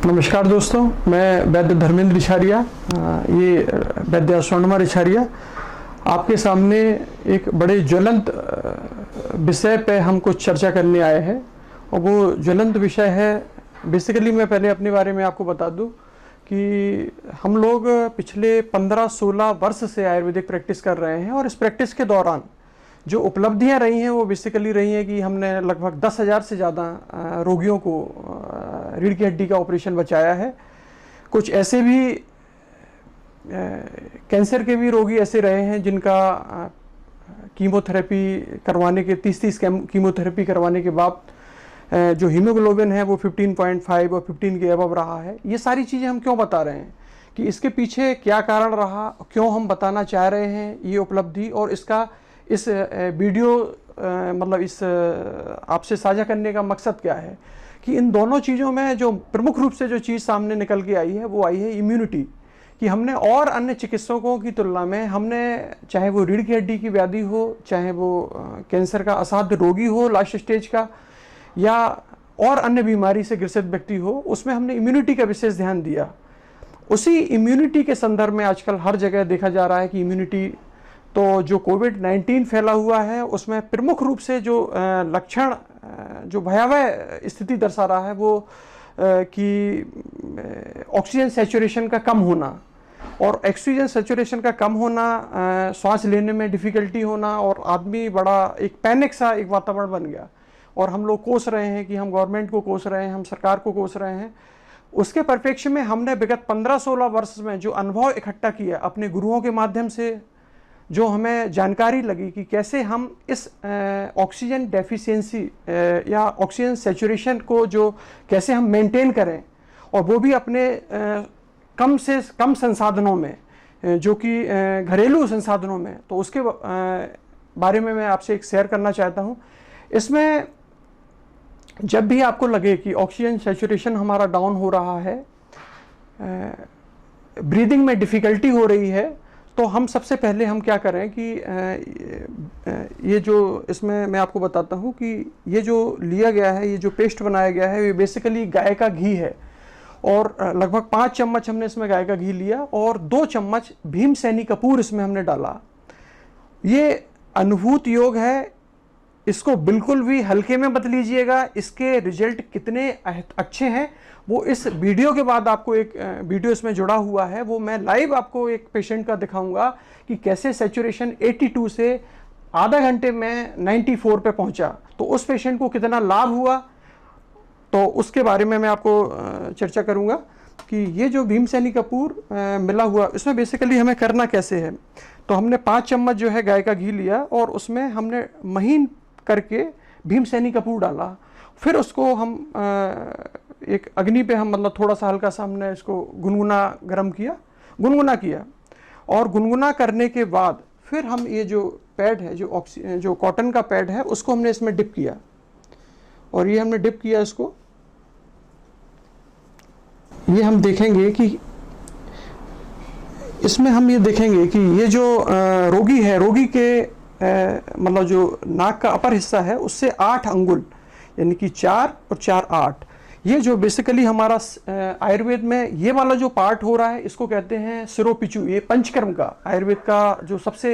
नमस्कार दोस्तों, मैं वैद्य धर्मेंद्र इछारिया, ये वैद्य स्वर्णकुमार इछारिया आपके सामने एक बड़े ज्वलंत विषय पे हम कुछ चर्चा करने आए हैं। और वो ज्वलंत विषय है, बेसिकली मैं पहले अपने बारे में आपको बता दूं कि हम लोग पिछले 15-16 वर्ष से आयुर्वेदिक प्रैक्टिस कर रहे हैं। और इस प्रैक्टिस के दौरान जो उपलब्धियां रही हैं वो बेसिकली रही हैं कि हमने लगभग 10,000 से ज़्यादा रोगियों को रीढ़ की हड्डी का ऑपरेशन बचाया है। कुछ ऐसे भी कैंसर के भी रोगी ऐसे रहे हैं जिनका कीमोथेरेपी करवाने के 30 कीमोथेरेपी करवाने के बाद जो हीमोग्लोबिन है वो 15.5 और 15 के अबव रहा है। ये सारी चीज़ें हम क्यों बता रहे हैं कि इसके पीछे क्या कारण रहा, क्यों हम बताना चाह रहे हैं ये उपलब्धि, और इसका इस वीडियो मतलब इस आपसे साझा करने का मकसद क्या है कि इन दोनों चीज़ों में जो प्रमुख रूप से जो चीज़ सामने निकल के आई है वो आई है इम्यूनिटी। कि हमने और अन्य चिकित्सकों की तुलना में हमने, चाहे वो रीढ़ की हड्डी की व्याधि हो, चाहे वो कैंसर का असाध्य रोगी हो लास्ट स्टेज का, या और अन्य बीमारी से ग्रसित व्यक्ति हो, उसमें हमने इम्यूनिटी का विशेष ध्यान दिया। उसी इम्यूनिटी के संदर्भ में आजकल हर जगह देखा जा रहा है कि इम्यूनिटी, तो जो कोविड-19 फैला हुआ है उसमें प्रमुख रूप से जो लक्षण जो भयावह स्थिति दर्शा रहा है वो कि ऑक्सीजन सैचुरेशन का कम होना, और ऑक्सीजन सैचुरेशन का कम होना, सांस लेने में डिफ़िकल्टी होना, और आदमी बड़ा एक पैनिक सा एक वातावरण बन गया। और हम लोग कोस रहे हैं कि हम गवर्नमेंट को कोस रहे हैं, हम सरकार को कोस रहे हैं। उसके परिप्रेक्ष्य में हमने विगत 15-16 वर्ष में जो अनुभव इकट्ठा किया अपने गुरुओं के माध्यम से, जो हमें जानकारी लगी कि कैसे हम इस ऑक्सीजन डेफिशिएंसी या ऑक्सीजन सैचुरेशन को जो कैसे हम मेंटेन करें, और वो भी अपने कम से कम संसाधनों में, जो कि घरेलू संसाधनों में, तो उसके बारे में मैं आपसे एक शेयर करना चाहता हूँ। इसमें जब भी आपको लगे कि ऑक्सीजन सैचुरेशन हमारा डाउन हो रहा है, ब्रीदिंग में डिफ़िकल्टी हो रही है, तो हम सबसे पहले हम क्या करें कि ये जो इसमें मैं आपको बताता हूँ कि ये जो लिया गया है, ये जो पेस्ट बनाया गया है, ये बेसिकली गाय का घी है। और लगभग 5 चम्मच हमने इसमें गाय का घी लिया और 2 चम्मच भीमसेनी कपूर इसमें हमने डाला। ये अनुभूत योग है, इसको बिल्कुल भी हल्के में मत लीजिएगा। इसके रिजल्ट कितने अच्छे हैं वो इस वीडियो के बाद आपको एक वीडियो इसमें जुड़ा हुआ है, वो मैं लाइव आपको एक पेशेंट का दिखाऊंगा कि कैसे सैचुरेशन 82 से आधा घंटे में 94 पे पहुंचा, तो उस पेशेंट को कितना लाभ हुआ, तो उसके बारे में मैं आपको चर्चा करूंगा कि ये जो भीमसेनी कपूर मिला हुआ, इसमें बेसिकली हमें करना कैसे है। तो हमने 5 चम्मच जो है गाय का घी लिया और उसमें हमने महीन करके भीमसेनी कपूर डाला। फिर उसको हम एक अग्नि पे हम मतलब थोड़ा सा हल्का सा हमने इसको गुनगुना किया। और गुनगुना करने के बाद फिर हम ये जो पैड है, जो कॉटन का पैड है, उसको हमने इसमें डिप किया। और ये हमने डिप किया इसको, ये हम देखेंगे कि इसमें हम ये देखेंगे कि ये जो रोगी है, रोगी के मतलब जो नाक का अपर हिस्सा है उससे 8 अंगुल, यानी कि 4 और 4 8, ये जो बेसिकली हमारा आयुर्वेद में ये वाला जो पार्ट हो रहा है इसको कहते हैं सिरोपिचू। ये पंचकर्म का, आयुर्वेद का जो सबसे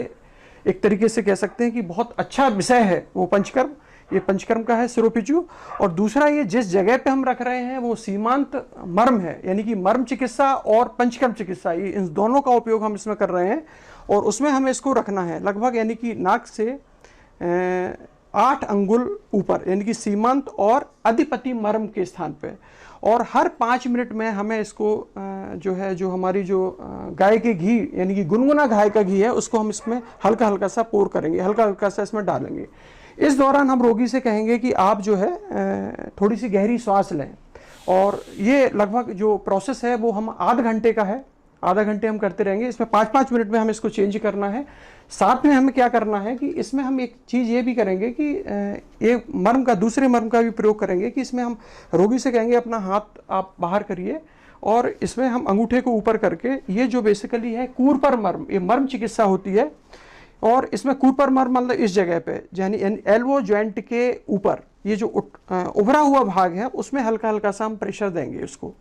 एक तरीके से कह सकते हैं कि बहुत अच्छा विषय है वो पंचकर्म, ये पंचकर्म का है सिरोपिचू। और दूसरा, ये जिस जगह पे हम रख रहे हैं वो सीमांत मर्म है, यानी कि मर्म चिकित्सा और पंचकर्म चिकित्सा, ये इन दोनों का उपयोग हम इसमें कर रहे हैं। और उसमें हमें इसको रखना है लगभग, यानी कि नाक से 8 अंगुल ऊपर, यानी कि सीमांत और अधिपति मर्म के स्थान पे। और हर 5 मिनट में हमें इसको जो है, जो हमारी जो गाय के घी, यानी कि गुनगुना गाय का घी है, उसको हम इसमें हल्का हल्का सा पोर करेंगे, हल्का हल्का सा इसमें डालेंगे। इस दौरान हम रोगी से कहेंगे कि आप जो है थोड़ी सी गहरी सांस लें। और ये लगभग जो प्रोसेस है वो हम आध घंटे का है, आधा घंटे हम करते रहेंगे। इसमें 5-5 मिनट में हमें इसको चेंज करना है। साथ में हमें क्या करना है कि इसमें हम एक चीज़ ये भी करेंगे कि एक मर्म का, दूसरे मर्म का भी प्रयोग करेंगे कि इसमें हम रोगी से कहेंगे अपना हाथ आप बाहर करिए, और इसमें हम अंगूठे को ऊपर करके, ये जो बेसिकली है कूरपर मर्म, ये मर्म चिकित्सा होती है। और इसमें कूपर मर्म मतलब इस जगह पे, यानी एल्बो जॉइंट के ऊपर ये जो उभरा हुआ भाग है उसमें हल्का हल्का सा हम प्रेशर देंगे उसको।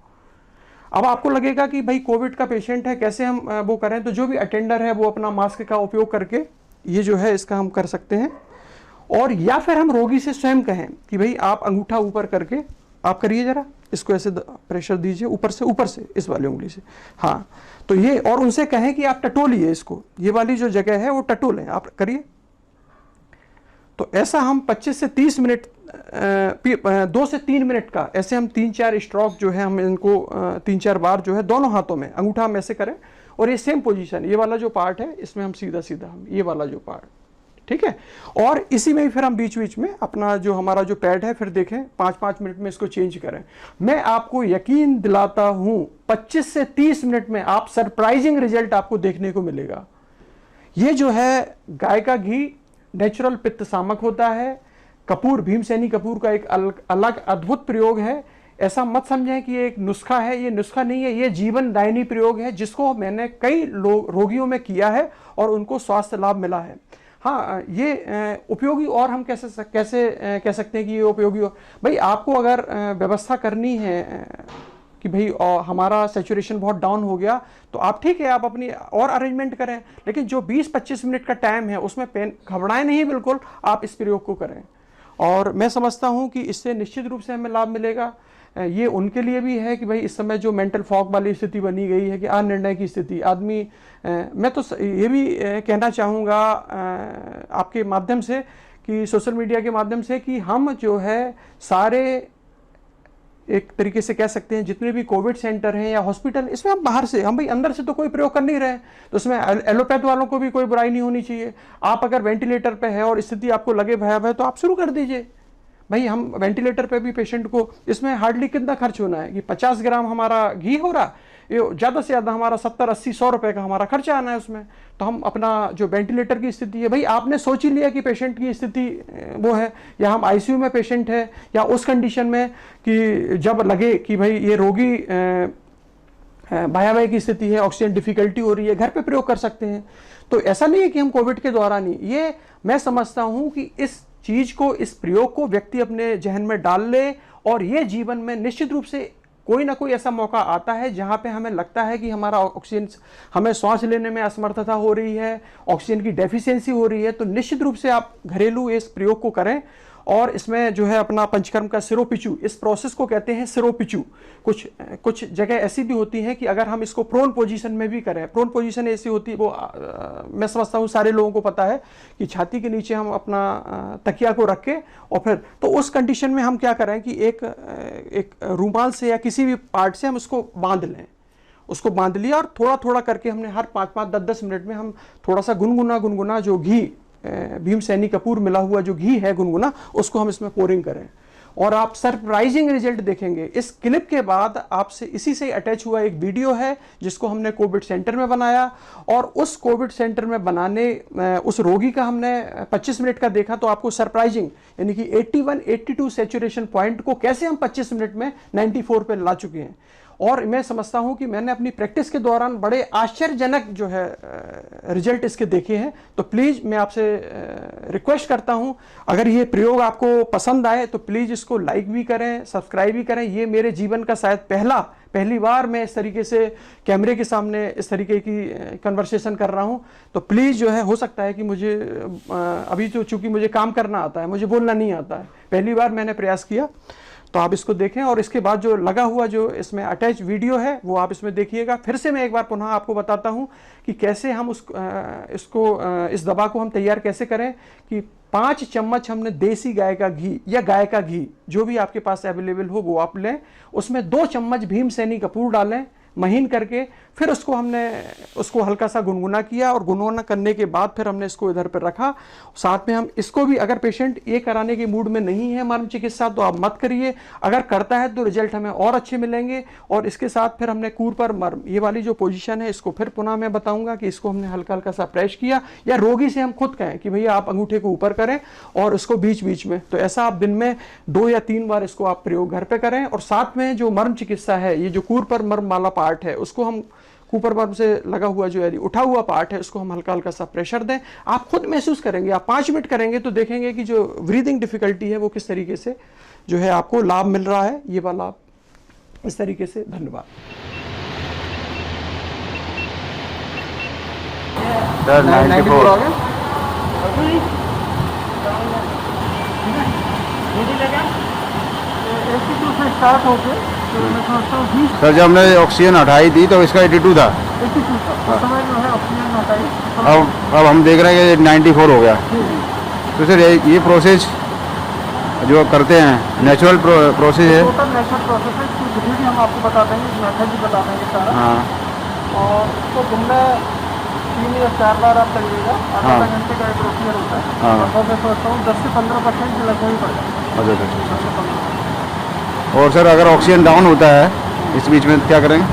अब आपको लगेगा कि भाई कोविड का पेशेंट है, कैसे हम वो करें, तो जो भी अटेंडर है वो अपना मास्क का उपयोग करके ये जो है इसका हम कर सकते हैं। और या फिर हम रोगी से स्वयं कहें कि भाई आप अंगूठा ऊपर करके आप करिए, जरा इसको ऐसे प्रेशर दीजिए ऊपर से इस वाली उंगली से, हाँ, तो ये, और उनसे कहें कि आप टटोलिए इसको, ये वाली जो जगह है वो टटोलें, आप करिए। तो ऐसा हम 25 से 30 मिनट 2 से 3 मिनट का ऐसे हम 3-4 स्ट्रोक जो है हम इनको 3-4 बार जो है दोनों हाथों में अंगूठा हम ऐसे करें, और ये सेम पोजीशन, ये वाला जो पार्ट है इसमें हम सीधा हम ये वाला जो पार्ट, ठीक है। और इसी में ही फिर हम बीच बीच में अपना जो हमारा जो पैड है फिर देखें 5-5 मिनट में इसको चेंज करें। मैं आपको यकीन दिलाता हूं 25 से 30 मिनट में आप सरप्राइजिंग रिजल्ट आपको देखने को मिलेगा। ये जो है गाय का घी नेचुरल पित्त सामक होता है। कपूर, भीमसेनी कपूर का एक अलग अद्भुत प्रयोग है। ऐसा मत समझें कि ये एक नुस्खा है, ये नुस्खा नहीं है, ये जीवन दायिनी प्रयोग है जिसको मैंने कई रोगियों में किया है और उनको स्वास्थ्य लाभ मिला है। हाँ, ये उपयोगी और हम कैसे कह सकते हैं कि ये उपयोगी हो, भाई आपको अगर व्यवस्था करनी है कि भाई हमारा सैचुरेशन बहुत डाउन हो गया, तो आप ठीक है आप अपनी और अरेंजमेंट करें, लेकिन जो 20-25 मिनट का टाइम है उसमें घबराएं नहीं बिल्कुल, आप इस प्रयोग को करें। और मैं समझता हूं कि इससे निश्चित रूप से हमें लाभ मिलेगा। ये उनके लिए भी है कि भाई इस समय जो मेंटल फॉग वाली स्थिति बनी गई है कि अनिर्णय की स्थिति आदमी, मैं तो ये भी कहना चाहूँगा आपके माध्यम से कि सोशल मीडिया के माध्यम से कि हम जो है सारे एक तरीके से कह सकते हैं जितने भी कोविड सेंटर हैं या हॉस्पिटल, इसमें हम बाहर से, हम भाई अंदर से तो कोई प्रयोग कर नहीं रहे, तो उसमें एलोपैथ वालों को भी कोई बुराई नहीं होनी चाहिए। आप अगर वेंटिलेटर पे है और स्थिति आपको लगे भयावह तो आप शुरू कर दीजिए। भाई हम वेंटिलेटर पे भी पेशेंट को, इसमें हार्डली कितना खर्च होना है कि 50 ग्राम हमारा घी हो रहा, ये ज़्यादा से ज़्यादा हमारा 70-80-100 रुपये का हमारा खर्चा आना है उसमें। तो हम अपना जो वेंटिलेटर की स्थिति है, भाई आपने सोच ही लिया कि पेशेंट की स्थिति वो है, या हम आईसीयू में पेशेंट है, या उस कंडीशन में कि जब लगे कि भाई ये रोगी भयावह की स्थिति है, ऑक्सीजन डिफिकल्टी हो रही है, घर पे प्रयोग कर सकते हैं। तो ऐसा नहीं है कि हम कोविड के दौरान ही, ये मैं समझता हूँ कि इस चीज को, इस प्रयोग को व्यक्ति अपने जहन में डाल ले, और ये जीवन में निश्चित रूप से कोई ना कोई ऐसा मौका आता है जहां पे हमें लगता है कि हमारा ऑक्सीजन, हमें सांस लेने में असमर्थता हो रही है, ऑक्सीजन की डेफिशिएंसी हो रही है, तो निश्चित रूप से आप घरेलू इस प्रयोग को करें। और इसमें जो है अपना पंचकर्म का सिरोपिचू, इस प्रोसेस को कहते हैं सिरोपिचू। कुछ जगह ऐसी भी होती हैं कि अगर हम इसको प्रोन पोजीशन में भी करें, प्रोन पोजीशन ऐसी होती है, वो मैं समझता हूँ सारे लोगों को पता है कि छाती के नीचे हम अपना तकिया को रख के, और फिर तो उस कंडीशन में हम क्या करें कि एक रूमाल से या किसी भी पार्ट से हम उसको बांध लें, उसको बांध लिया, और थोड़ा थोड़ा करके हमने हर 5-5, 10-10 मिनट में हम थोड़ा सा गुनगुना जो घी, भीमसेनी कपूर मिला हुआ जो घी है गुनगुना, उसको हम इसमें पोरिंग करें, और आप सरप्राइजिंग रिजल्ट देखेंगे। इस क्लिप के बाद आपसे इसी से अटैच हुआ एक वीडियो है जिसको हमने कोविड सेंटर में बनाया, और उस कोविड सेंटर में बनाने उस रोगी का हमने 25 मिनट का देखा, तो आपको सरप्राइजिंग यानी कि 81-82 सैचुरेशन पॉइंट को कैसे हम 25 मिनट में 94 पे ला चुके हैं। और मैं समझता हूं कि मैंने अपनी प्रैक्टिस के दौरान बड़े आश्चर्यजनक जो है रिजल्ट इसके देखे हैं। तो प्लीज़ मैं आपसे रिक्वेस्ट करता हूं, अगर ये प्रयोग आपको पसंद आए तो प्लीज़ इसको लाइक भी करें, सब्सक्राइब भी करें। ये मेरे जीवन का शायद पहली बार मैं इस तरीके से कैमरे के सामने इस तरीके की कन्वर्सेशन कर रहा हूं। तो प्लीज़ जो है, हो सकता है कि मुझे अभी तो चूंकि मुझे काम करना आता है, मुझे बोलना नहीं आता है, पहली बार मैंने प्रयास किया, तो आप इसको देखें। और इसके बाद जो लगा हुआ जो इसमें अटैच वीडियो है वो आप इसमें देखिएगा। फिर से मैं एक बार पुनः आपको बताता हूं कि कैसे हम इस दवा को हम तैयार कैसे करें कि 5 चम्मच हमने देसी गाय का घी या गाय का घी जो भी आपके पास अवेलेबल हो वो आप लें, उसमें 2 चम्मच भीमसेनी कपूर डालें महीन करके, फिर उसको हल्का सा गुनगुना किया, और गुनगुना करने के बाद फिर हमने इसको इधर पर रखा। साथ में हम इसको भी, अगर पेशेंट ये कराने के मूड में नहीं है मर्म चिकित्सा, तो आप मत करिए, अगर करता है तो रिजल्ट हमें और अच्छे मिलेंगे। और इसके साथ फिर हमने कूर पर मर्म, ये वाली जो पोजीशन है, इसको फिर पुनः मैं बताऊंगा कि इसको हमने हल्का हल्का सा प्रेस किया, या रोगी से हम खुद कहें कि भैया आप अंगूठे को ऊपर करें और इसको बीच बीच में, तो ऐसा आप दिन में 2 या 3 बार इसको आप प्रयोग घर पे करें। और साथ में जो मर्म चिकित्सा है, ये जो कूर पर मर्म वाला पार्ट है, उसको हम ऊपर मर्म से लगा हुआ जो है उठा हुआ पार्ट है, उसको हम हल्का हल्का सा प्रेशर दें। आप खुद महसूस करेंगे, आप 5 मिनट करेंगे तो देखेंगे कि जो ब्रीदिंग डिफिकल्टी है वो किस तरीके से जो है आपको लाभ मिल रहा है। ये वाला इस तरीके से। धन्यवाद। सर 94 आ गया। एट्टी टू से स्टार्ट होके तो मैं समझता हूँ 20 सर जब हमने ऑक्सीजन हटाई थी तो इसका 82 था, 82 था उस समय जो है ऑक्सीजन हटाई। अब हम देख रहे हैं कि 94 हो गया। तो सर ये प्रोसेस जो करते हैं नेचुरल प्रोसेस है? टोटल नेचुरल प्रोसेस है, इसकी विधि भी हम आपको बता देंगे, मेथड भी बता देंगे सारा। हाँ और इसको दिन में 3 या 4 बार आप करिएगा। हाँ। आधा घंटे का एक प्रोसीजर होता है। हाँ। लगभग मैं सोचता हूँ 10 से 15% लगभग ही पड़ जाएगा। अच्छा अच्छा। 10 से 15। और सर अगर ऑक्सीजन डाउन होता है इस बीच में क्या करेंगे?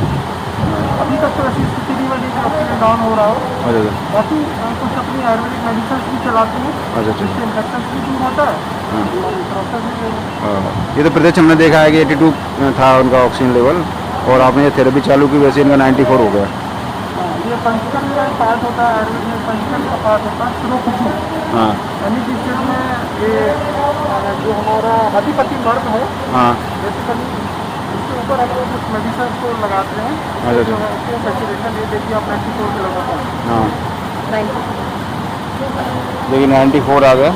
अभी तक तो ऐसी स्थिति नहीं बनी कि ऑक्सीजन डाउन हो रहा हो। अच्छा अच्छा बाकी कुछ अपनी आयुर्वेदिक मेडिसिन भी चलाते हैं, अच्छा अच्छा। जिससे इन्फेक्शन भी दूर होता है हाँ। और प्रोसेस भी ये तो प्रत्यक्ष हमने देखा है कि 82 था उनका ऑक्सीजन लेवल, और आपने ये थेरेपी चालू की वैसे इनका 94 हो गया। ये पंचकर्म का पार्ट होता है, आयुर्वेद में पंचकर्म का पार्ट होता है श्रोकुटी। हाँ यानी कि इसमें ये जो हमारा अधिपति मर्द है, हाँ बेसिकली इसके ऊपर हम लोग कुछ मेडिसिन को लगाते हैं। अच्छा जो अच्छा। है इसको सैचुरेशन ये देखिए आप 94 पे लगाते हैं। हाँ 90। देखिए 94 आ गया।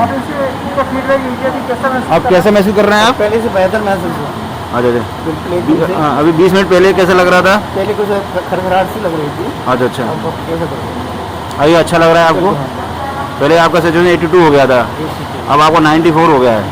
आप इसे इसका फीडबैक लीजिए कि कैसा महसूस अब कैसे महसूस कर रहे हैं आप? पहले से बेहतर महसूस हुआ। अच्छा अच्छा। बिल्कुल एकदम से। हाँ, अभी 20 मिनट पहले कैसा लग रहा था? पहले कुछ खरखराहट सी लग रही थी, अच्छा अच्छा। अब कैसे कर रहे हैं? अभी अच्छा लग रहा है आपको? पहले आपका सैचुरेशन 82 हो गया था, अब आपका 94 हो गया है।